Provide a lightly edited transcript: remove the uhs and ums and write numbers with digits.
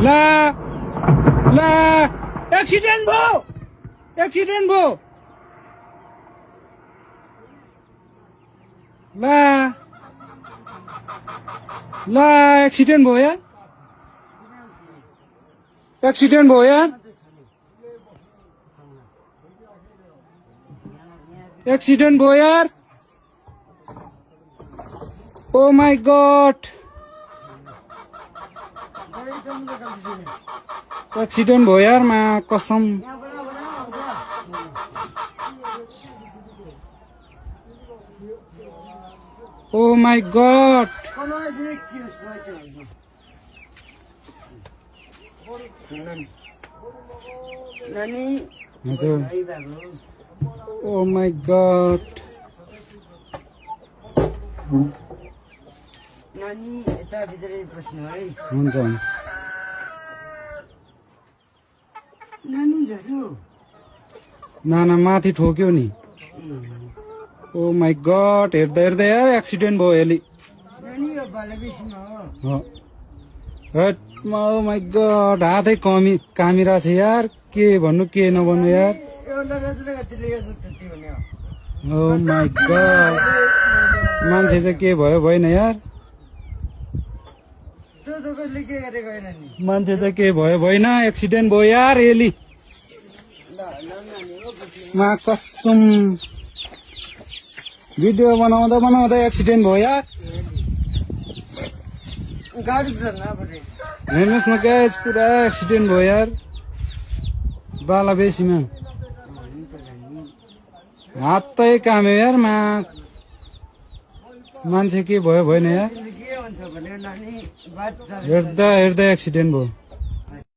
ला ला एक्सिडेन्ट भयो ला ला एक्सिडेन्ट भयो यार एक्सिडेन्ट भयो यार ओ माय गॉड एक्सिडेन्ट भयो यार मा कसम oh my God oh my God नानी यता भित्रै बस्नु है हुन्छ नानी झर्यो नाना माथि ठोक्यो नि ओ माय गॉड हेर्दा हेर्दा यार एक्सिडेन्ट भयो यसले नानी यो बालबेसीमा हो ओ माय गॉड हातै कामिरा छ यार के भन्नु के नभन्नु यार ओ माय गॉड मान्छे चाहिँ के भयो भएन यार मान्छे चाहिँ के भयो भएन एक्सिडेन्ट भयो यार एली मा कसम भिडियो बनाउँदा एक्सिडेन्ट भयो यार हेर्नुहोस् न गाइस पुरा एक्सिडेन्ट भयो यार बालाबेसीमा हातै काम्यो यार मान्छे के भयो भएन यार हेर्दा एक्सिडेन्ट भयो